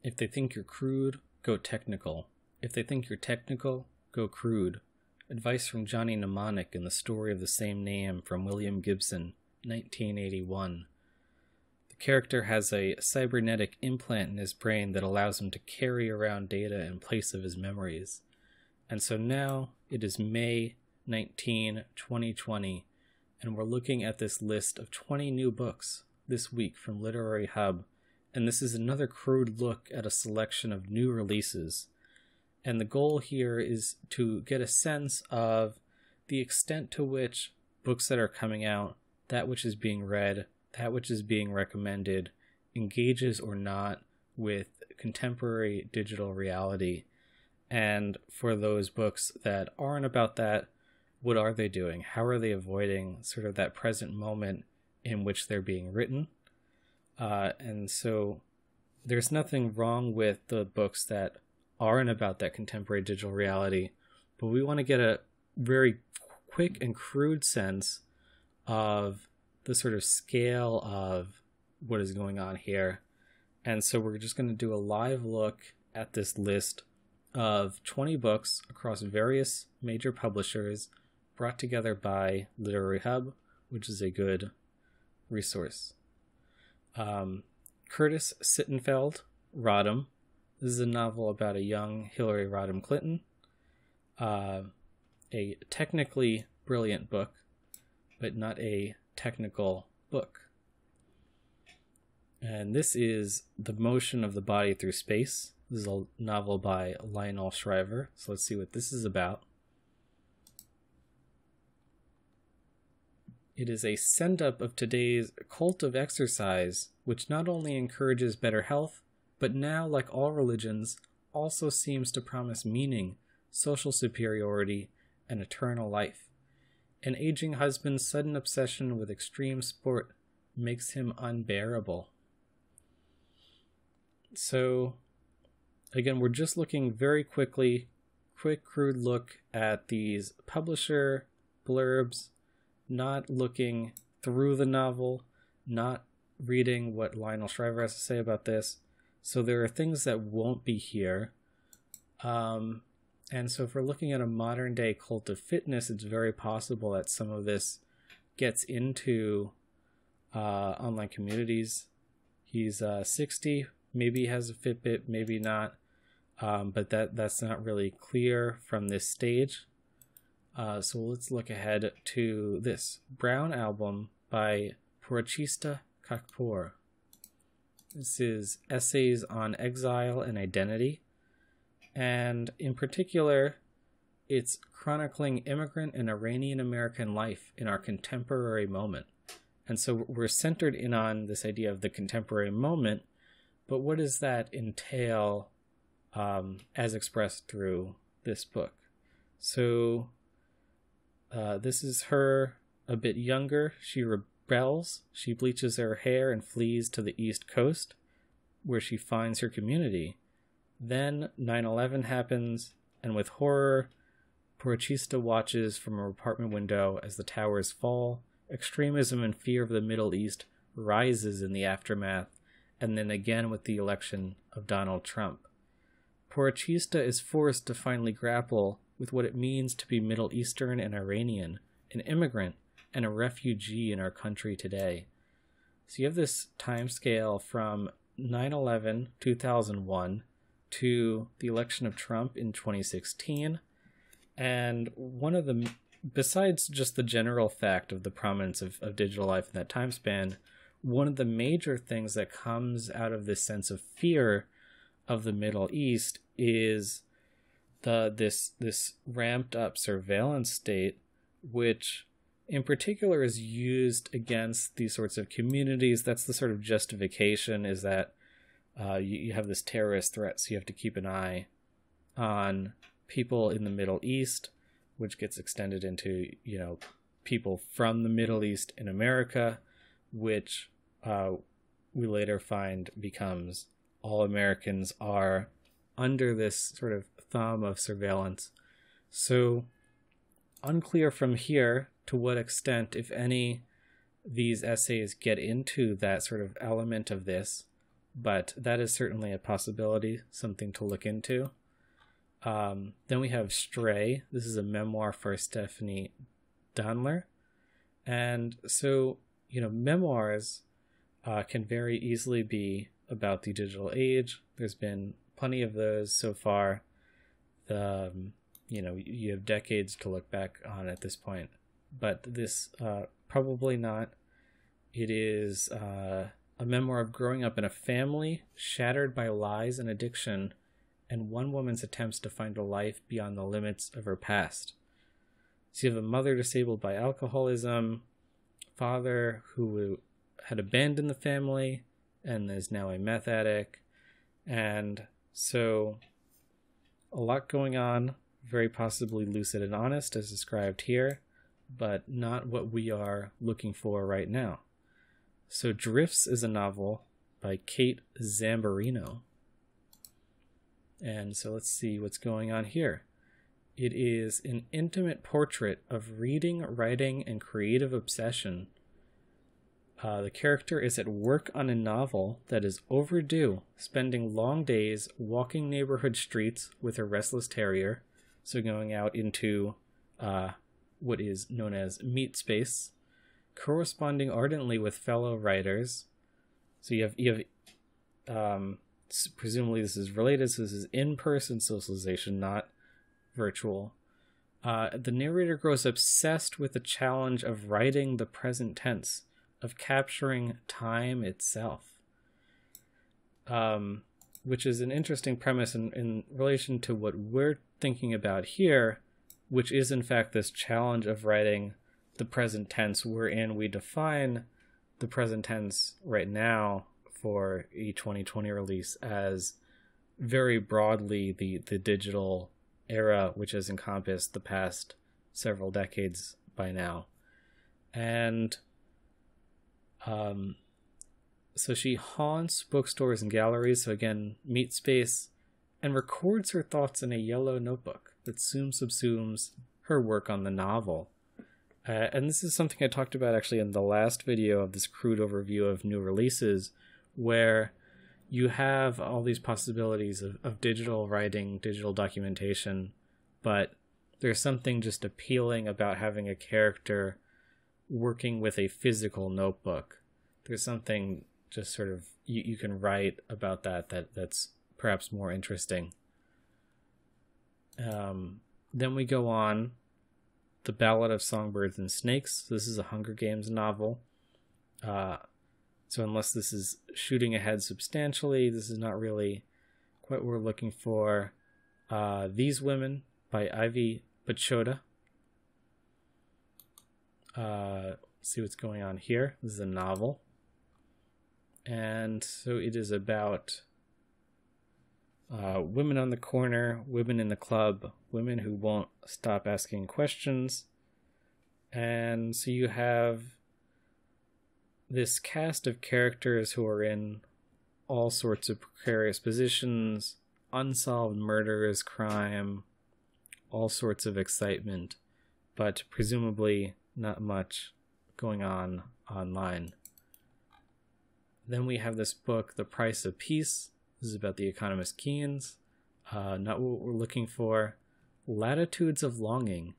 If they think you're crude, go technical. If they think you're technical, go crude. Advice from Johnny Mnemonic in the story of the same name from William Gibson, 1981. The character has a cybernetic implant in his brain that allows him to carry around data in place of his memories. And so now it is May 19, 2020, and we're looking at this list of 20 new books this week from Literary Hub, and this is another crude look at a selection of new releases. And the goal here is to get a sense of the extent to which books that are coming out, that which is being read, that which is being recommended, engages or not with contemporary digital reality. And for those books that aren't about that, what are they doing? How are they avoiding sort of that present moment in which they're being written? And so there's nothing wrong with the books that aren't about that contemporary digital reality, but we want to get a very quick and crude sense of the sort of scale of what is going on here. And so we're just going to do a live look at this list of 20 books across various major publishers brought together by Literary Hub, which is a good resource. Curtis Sittenfeld, Rodham. This is a novel about a young Hillary Rodham Clinton. A technically brilliant book, but not a technical book. And this is The Motion of the Body Through Space. This is a novel by Lionel Shriver. So let's see what this is about. It is a send-up of today's cult of exercise, which not only encourages better health, but now, like all religions, also seems to promise meaning, social superiority, and eternal life. An aging husband's sudden obsession with extreme sport makes him unbearable. So, again, we're just looking very quick, crude look at these publisher blurbs, not looking through the novel, not reading what Lionel Shriver has to say about this. So there are things that won't be here. And so if we're looking at a modern day cult of fitness, it's very possible that some of this gets into online communities. He's 60, maybe he has a Fitbit, maybe not. But that's not really clear from this stage. So let's look ahead to this Brown album by Purachista Kakpour. This is essays on exile and identity, and in particular, it's chronicling immigrant and Iranian-American life in our contemporary moment. And so we're centered in on this idea of the contemporary moment, but what does that entail as expressed through this book? So this is her a bit younger. She rebels, she bleaches her hair and flees to the East Coast, where she finds her community. Then 9/11 happens, and with horror, Purachista watches from her apartment window as the towers fall. Extremism and fear of the Middle East rises in the aftermath, and then again with the election of Donald Trump. Purachista is forced to finally grapple with what it means to be Middle Eastern and Iranian, an immigrant, and a refugee in our country today. So you have this time scale from 9/11, 2001, to the election of Trump in 2016. And one of the, besides just the general fact of the prominence of digital life in that time span, one of the major things that comes out of this sense of fear of the Middle East is this ramped up surveillance state, which in particular is used against these sorts of communities. That's the sort of justification, is that you have this terrorist threat, so you have to keep an eye on people in the Middle East, which gets extended into, people from the Middle East in America, which we later find becomes all Americans are under this sort of thumb of surveillance. So unclear from here to what extent, if any, these essays get into that sort of element of this. but that is certainly a possibility, something to look into. Then we have Stray. This is a memoir for Stephanie Donler. And so, memoirs can very easily be about the digital age. There's been plenty of those so far. You have decades to look back on at this point. But this, probably not. It is a memoir of growing up in a family shattered by lies and addiction, and one woman's attempts to find a life beyond the limits of her past. So you have a mother disabled by alcoholism, father who had abandoned the family and is now a meth addict, and so a lot going on, very possibly lucid and honest as described here, but not what we are looking for right now. So Drifts is a novel by Kate Zambarino. And so let's see what's going on here. It is an intimate portrait of reading, writing, and creative obsession. The character is at work on a novel that is overdue, spending long days walking neighborhood streets with her restless terrier, so going out into what is known as meat space, corresponding ardently with fellow writers. So you have presumably this is related, so this is in-person socialization, not virtual. The narrator grows obsessed with the challenge of writing the present tense, of capturing time itself, which is an interesting premise in relation to what we're thinking about here, which is in fact this challenge of writing the present tense, wherein we define the present tense right now for a 2020 release as very broadly the digital era, which has encompassed the past several decades by now. And so she haunts bookstores and galleries, so again, meat space, and records her thoughts in a yellow notebook that soon subsumes her work on the novel. And this is something I talked about actually in the last video of this Crude overview of new releases, where you have all these possibilities of digital writing, digital documentation, but there's something just appealing about having a character working with a physical notebook. There's something just sort of you can write about that's perhaps more interesting. Then we go on. The Ballot of Songbirds and Snakes. This is a Hunger Games novel. So unless this is shooting ahead substantially, this is not really quite what we're looking for. These Women by Ivy Bachoda. See what's going on here. This is a novel. And so it is about women on the corner, women in the club, women who won't stop asking questions. And so you have this cast of characters who are in all sorts of precarious positions, unsolved murders, crime, all sorts of excitement, but presumably not much going on online. Then we have this book, The Price of Peace. This is about the economist Keynes. Not what we're looking for. Latitudes of Longing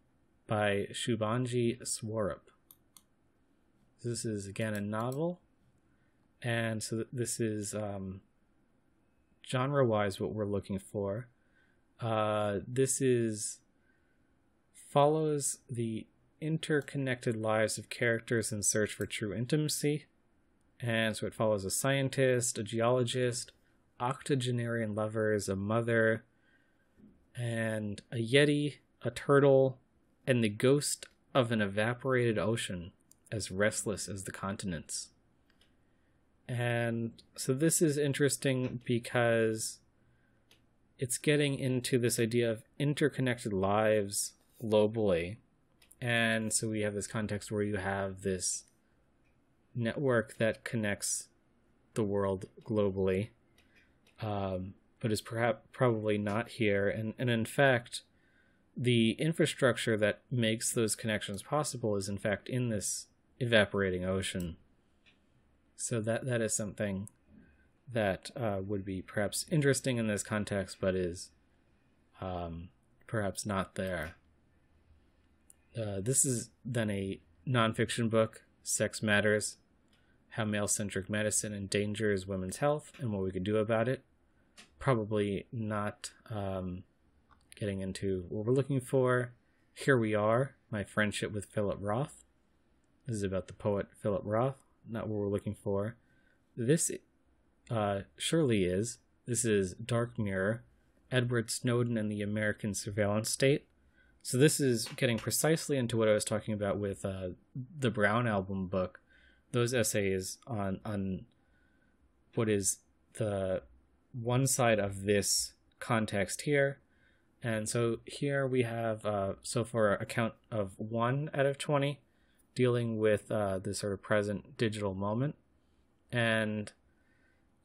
by Shubhangi Swarup. This is, again, a novel. And so this is genre-wise what we're looking for. This follows the interconnected lives of characters in search for true intimacy. And so it follows a scientist, a geologist, octogenarian lovers, a mother, and a yeti, a turtle, and the ghost of an evaporated ocean, as restless as the continents. And so this is interesting because it's getting into this idea of interconnected lives globally. And so we have this context where you have this network that connects the world globally, but is probably not here. And in fact, the infrastructure that makes those connections possible is in fact in this evaporating ocean. So that is something that would be perhaps interesting in this context, but is perhaps not there. This is then a nonfiction book, Sex Matters, How Male-Centric Medicine Endangers Women's Health and What We Could Do About It. Probably not getting into what we're looking for. Here We Are, My Friendship with Philip Roth. This is about the poet Philip Roth, not what we're looking for. This surely is. This is Dark Mirror, Edward Snowden and the American Surveillance State. So this is getting precisely into what I was talking about with the Brown Album book. Those essays on what is the one side of this context here. And so here we have so far a count of 1 out of 20 dealing with the sort of present digital moment. And,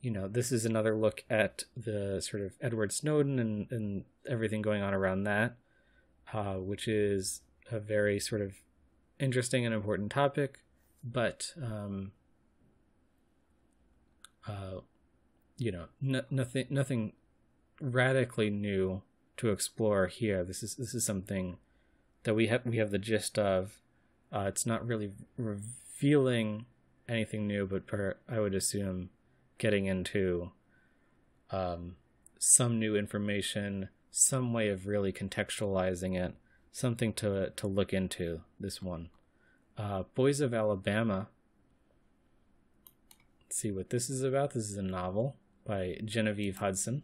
you know, this is another look at the sort of Edward Snowden and everything going on around that, which is a very sort of interesting and important topic, but, you know, nothing radically new to explore here. This is something that we have the gist of. It's not really revealing anything new, but I would assume getting into some new information, some way of really contextualizing it, something to look into, this one. Boys of Alabama. Let's see what this is about. This is a novel by Genevieve Hudson.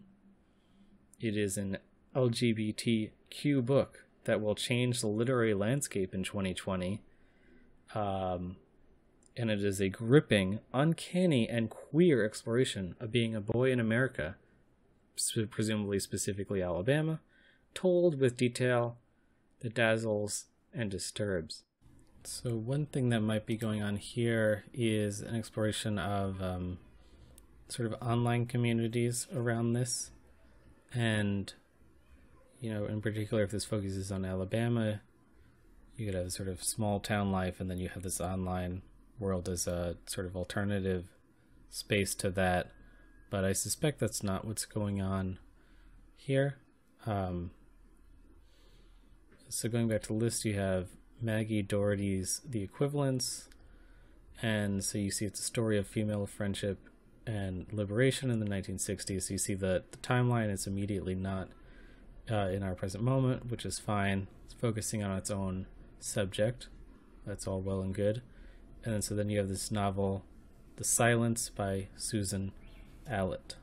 It is an LGBTQ book that will change the literary landscape in 2020. And it is a gripping, uncanny, and queer exploration of being a boy in America, presumably specifically Alabama, told with detail that dazzles and disturbs. So one thing that might be going on here is an exploration of sort of online communities around this. And, you know, in particular, if this focuses on Alabama, you could have sort of small town life, and then you have this online world as a sort of alternative space to that. But I suspect that's not what's going on here. So going back to the list, you have Maggie Doherty's The Equivalents. And so you see it's a story of female friendship and liberation in the 1960s. So you see the timeline. It's immediately not in our present moment, which is fine. It's focusing on its own subject. That's all well and good. And then you have this novel, The Silence by Susan Allett.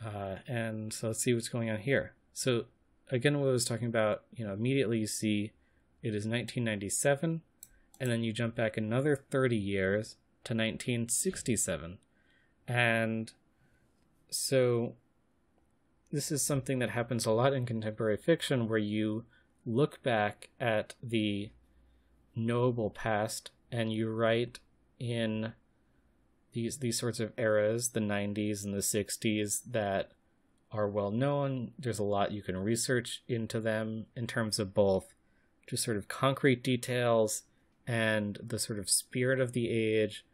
And so let's see what's going on here. So again, what I was talking about, you know, immediately you see it is 1997, and then you jump back another 30 years to 1967. And so this is something that happens a lot in contemporary fiction, where you look back at the knowable past and you write in these sorts of eras, the 90s and the 60s, that are well known. There's a lot you can research into them in terms of both just sort of concrete details and the sort of spirit of the age.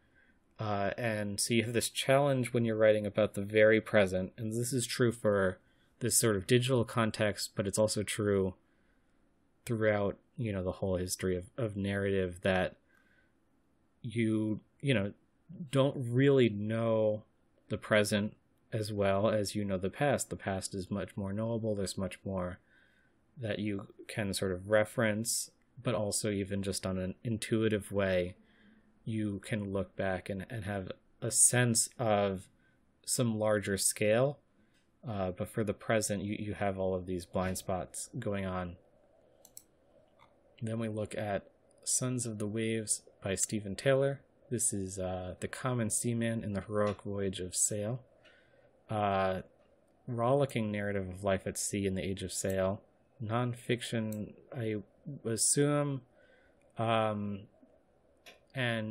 And so you have this challenge when you're writing about the very present, and this is true for this sort of digital context, but it's also true throughout, you know, the whole history of narrative, that you know, don't really know the present as well as you know the past. The past is much more knowable. There's much more that you can sort of reference, but also even just on an intuitive way, you can look back and have a sense of some larger scale. But for the present, you have all of these blind spots going on. Then we look at Sons of the Waves by Stephen Taylor. This is the common seaman in the heroic voyage of sail. Rollicking narrative of life at sea in the age of sail. Non-fiction, I assume. And,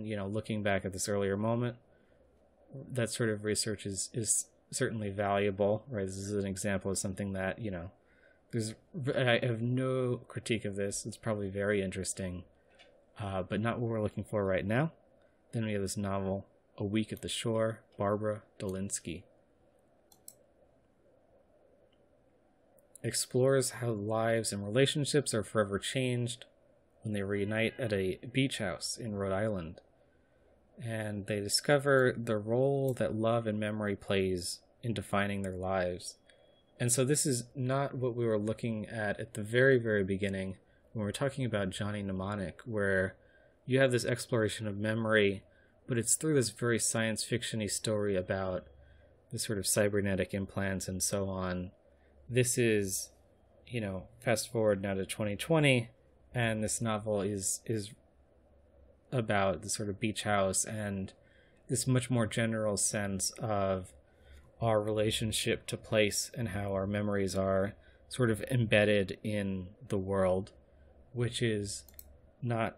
you know, looking back at this earlier moment, that sort of research is certainly valuable, right? This is an example of something that, you know, I have no critique of this. It's probably very interesting, but not what we're looking for right now. Then we have this novel, A Week at the Shore, Barbara Dolinsky. Explores how lives and relationships are forever changed when they reunite at a beach house in Rhode Island. And they discover the role that love and memory plays in defining their lives. And so this is not what we were looking at the very, very beginning when we're talking about Johnny Mnemonic, where you have this exploration of memory, but it's through this very science fiction-y story about the sort of cybernetic implants and so on. This is, fast forward now to 2020, and this novel is about the sort of beach house and this much more general sense of our relationship to place and how our memories are sort of embedded in the world, which is not,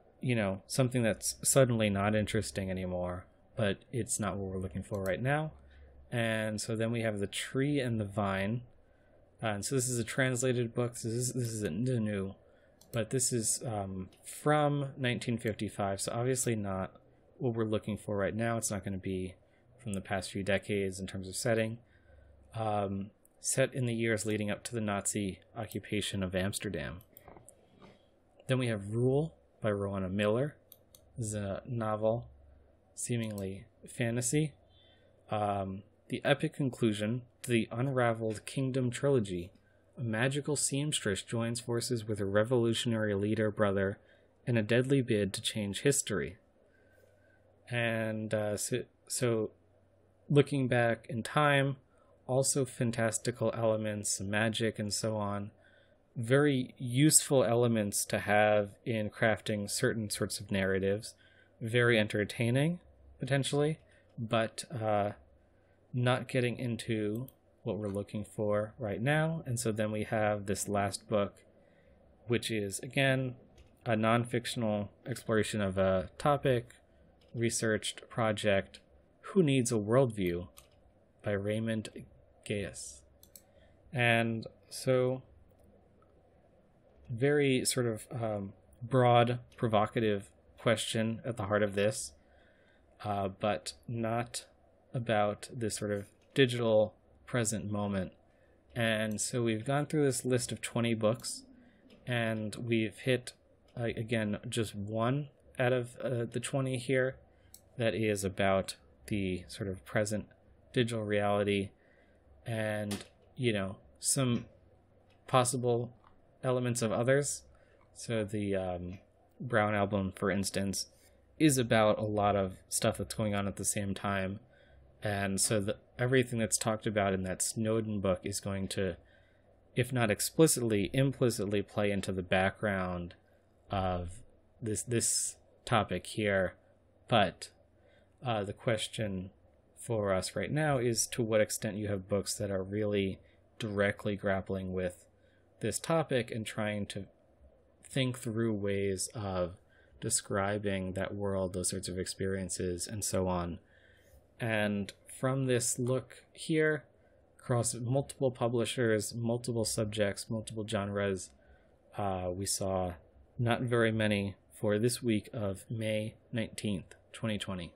something that's suddenly not interesting anymore, but it's not what we're looking for right now. And so then we have The Tree and the Vine. And so this is a translated book. This is new, but this is from 1955. So obviously not what we're looking for right now. It's not going to be from the past few decades in terms of setting. Set in the years leading up to the Nazi occupation of Amsterdam. Then we have Rule by Rowana Miller. This is a novel, seemingly fantasy. The epic conclusion to the unraveled Kingdom trilogy. A magical seamstress joins forces with a revolutionary leader brother in a deadly bid to change history. And so looking back in time, also fantastical elements, magic and so on. Very useful elements to have in crafting certain sorts of narratives. Very entertaining, potentially, but not getting into what we're looking for right now. And so then we have this last book, which is, again, a non-fictional exploration of a topic, researched project, Who Needs a Worldview by Raymond Gayus. And so very sort of broad, provocative question at the heart of this, but not about this sort of digital present moment. And so we've gone through this list of 20 books, and we've hit, again, just one out of the 20 here that is about the sort of present digital reality and, some possible elements of others. So the Brown album, for instance, is about a lot of stuff that's going on at the same time. And so everything that's talked about in that Snowden book is going to, if not explicitly, implicitly play into the background of this topic here. But the question for us right now is to what extent you have books that are really directly grappling with this topic and trying to think through ways of describing that world, those sorts of experiences, and so on. And from this look here, across multiple publishers, multiple subjects, multiple genres, we saw not very many for this week of May 19th, 2020.